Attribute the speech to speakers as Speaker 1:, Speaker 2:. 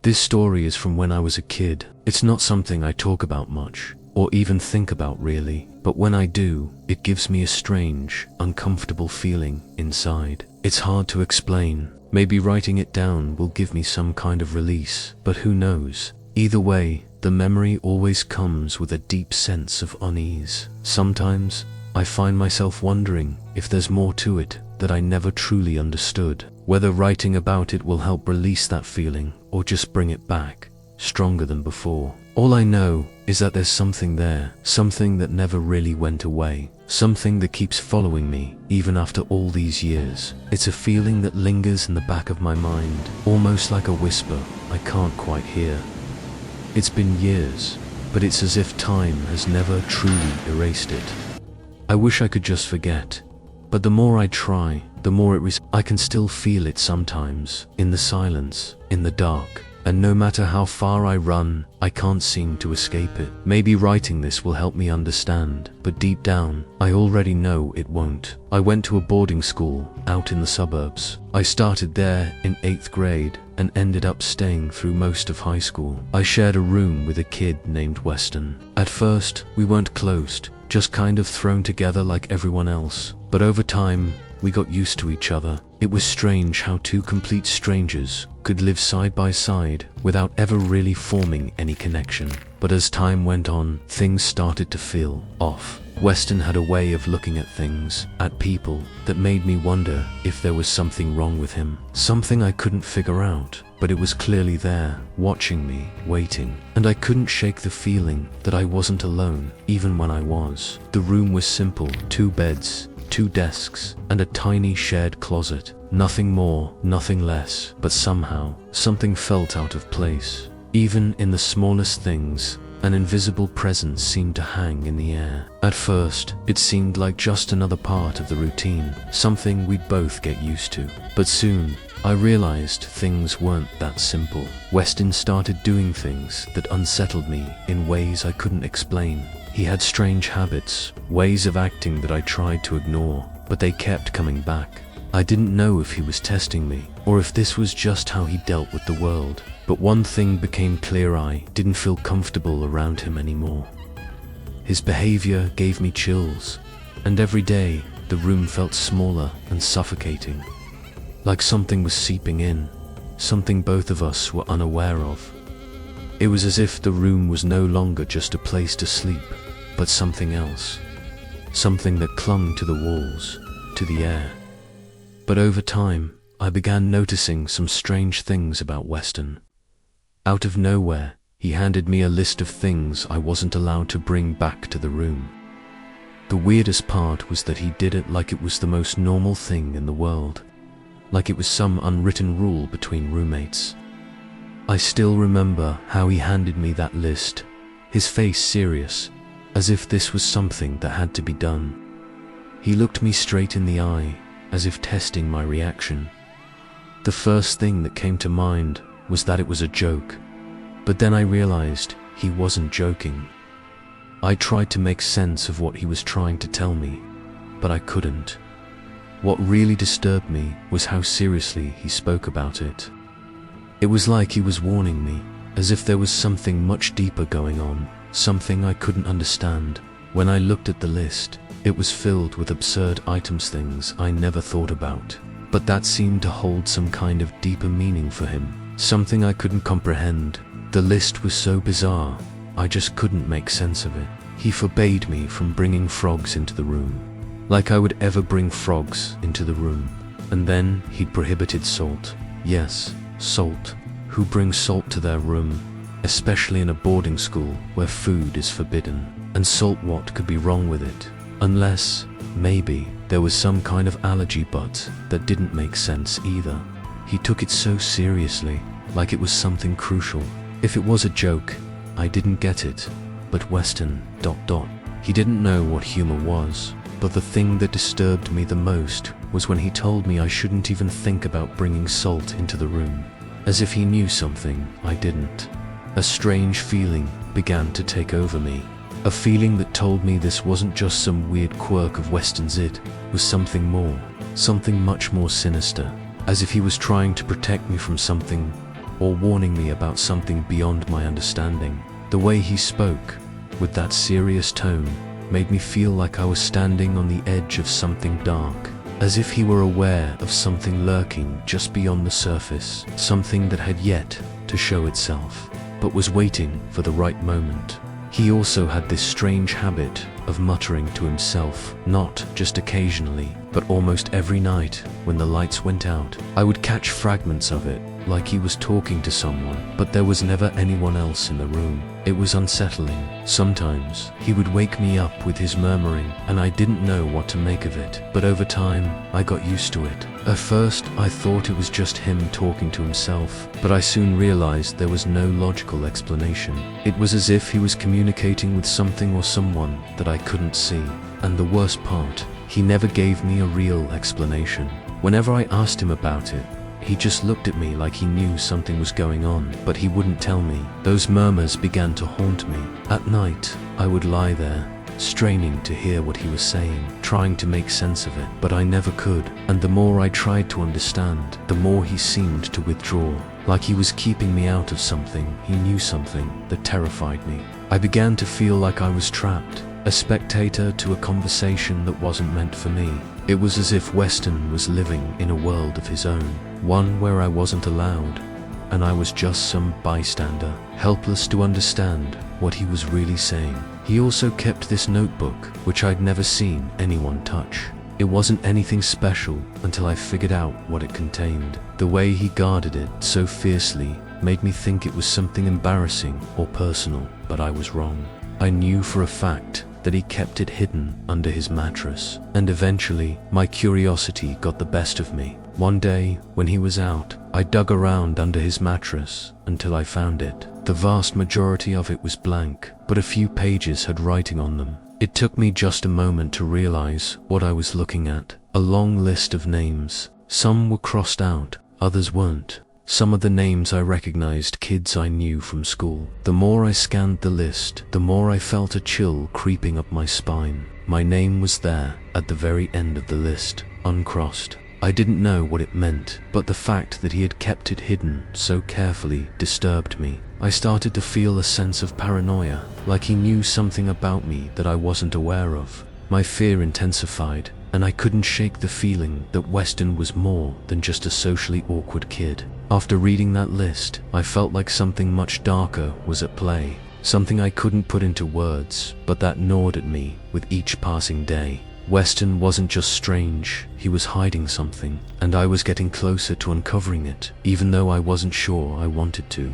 Speaker 1: This story is from when I was a kid. It's not something I talk about much, or even think about really, but when I do, it gives me a strange, uncomfortable feeling inside. It's hard to explain. Maybe writing it down will give me some kind of release, but who knows? Either way, the memory always comes with a deep sense of unease. Sometimes, I find myself wondering if there's more to it that I never truly understood. Whether writing about it will help release that feeling, or just bring it back, stronger than before. All I know is that there's something there, something that never really went away, something that keeps following me, even after all these years. It's a feeling that lingers in the back of my mind, almost like a whisper I can't quite hear. It's been years, but it's as if time has never truly erased it. I wish I could just forget, but the more I try, the more I can still feel it sometimes, in the silence, in the dark. And no matter how far I run, I can't seem to escape it. Maybe writing this will help me understand, but deep down, I already know it won't. I went to a boarding school out in the suburbs. I started there in 8th grade and ended up staying through most of high school. I shared a room with a kid named Weston. At first, we weren't close, just kind of thrown together like everyone else. But over time, we got used to each other. It was strange how two complete strangers could live side by side without ever really forming any connection. But as time went on, things started to feel off. Weston had a way of looking at things, at people, that made me wonder if there was something wrong with him. Something I couldn't figure out, but it was clearly there, watching me, waiting. And I couldn't shake the feeling that I wasn't alone, even when I was. The room was simple, 2 beds, 2 desks, and a tiny shared closet. Nothing more, nothing less, but somehow, something felt out of place. Even in the smallest things, an invisible presence seemed to hang in the air. At first, it seemed like just another part of the routine, something we'd both get used to. But soon, I realized things weren't that simple. Weston started doing things that unsettled me in ways I couldn't explain. He had strange habits, ways of acting that I tried to ignore, but they kept coming back. I didn't know if he was testing me, or if this was just how he dealt with the world. But one thing became clear: I didn't feel comfortable around him anymore. His behavior gave me chills, and every day, the room felt smaller and suffocating. Like something was seeping in, something both of us were unaware of. It was as if the room was no longer just a place to sleep, but something else. Something that clung to the walls, to the air. But over time, I began noticing some strange things about Weston. Out of nowhere, he handed me a list of things I wasn't allowed to bring back to the room. The weirdest part was that he did it like it was the most normal thing in the world, like it was some unwritten rule between roommates. I still remember how he handed me that list, his face serious, as if this was something that had to be done. He looked me straight in the eye, as if testing my reaction. The first thing that came to mind was that it was a joke, but then I realized he wasn't joking. I tried to make sense of what he was trying to tell me, but I couldn't. What really disturbed me was how seriously he spoke about it. It was like he was warning me, as if there was something much deeper going on, something I couldn't understand. When I looked at the list, it was filled with absurd items, things I never thought about. But that seemed to hold some kind of deeper meaning for him, something I couldn't comprehend. The list was so bizarre, I just couldn't make sense of it. He forbade me from bringing frogs into the room, like I would ever bring frogs into the room. And then he'd prohibited salt. Yes, salt. Who brings salt to their room? Especially in a boarding school where food is forbidden. And salt, what could be wrong with it? Unless, maybe, there was some kind of allergy, but that didn't make sense either. He took it so seriously, like it was something crucial. If it was a joke, I didn't get it. But Weston, he didn't know what humor was. But the thing that disturbed me the most was when he told me I shouldn't even think about bringing salt into the room. As if he knew something I didn't. A strange feeling began to take over me. A feeling that told me this wasn't just some weird quirk of Weston's, it was something more, something much more sinister, as if he was trying to protect me from something or warning me about something beyond my understanding. The way he spoke, with that serious tone, made me feel like I was standing on the edge of something dark, as if he were aware of something lurking just beyond the surface, something that had yet to show itself, but was waiting for the right moment. He also had this strange habit of muttering to himself, not just occasionally, but almost every night when the lights went out. I would catch fragments of it, like he was talking to someone, but there was never anyone else in the room. It was unsettling. Sometimes he would wake me up with his murmuring, and I didn't know what to make of it, but over time I got used to it. At first I thought it was just him talking to himself, but I soon realized there was no logical explanation. It was as if he was communicating with something or someone that I couldn't see. And the worst part, he never gave me a real explanation. Whenever I asked him about it, he just looked at me like he knew something was going on, but he wouldn't tell me. Those murmurs began to haunt me. At night, I would lie there, straining to hear what he was saying, trying to make sense of it, but I never could. And the more I tried to understand, the more he seemed to withdraw, like he was keeping me out of something. He knew something that terrified me. I began to feel like I was trapped, a spectator to a conversation that wasn't meant for me. It was as if Weston was living in a world of his own, one where I wasn't allowed, and I was just some bystander, helpless to understand what he was really saying. He also kept this notebook, which I'd never seen anyone touch. It wasn't anything special until I figured out what it contained. The way he guarded it so fiercely made me think it was something embarrassing or personal, but I was wrong. I knew for a fact that he kept it hidden under his mattress, and eventually my curiosity got the best of me. One day, when he was out, I dug around under his mattress until I found it. The vast majority of it was blank, but a few pages had writing on them. It took me just a moment to realize what I was looking at. A long list of names. Some were crossed out, others weren't. Some of the names I recognized, kids I knew from school. The more I scanned the list, the more I felt a chill creeping up my spine. My name was there, at the very end of the list, uncrossed. I didn't know what it meant, but the fact that he had kept it hidden so carefully disturbed me. I started to feel a sense of paranoia, like he knew something about me that I wasn't aware of. My fear intensified, and I couldn't shake the feeling that Weston was more than just a socially awkward kid. After reading that list, I felt like something much darker was at play, something I couldn't put into words, but that gnawed at me with each passing day. Weston wasn't just strange, he was hiding something, and I was getting closer to uncovering it, even though I wasn't sure I wanted to.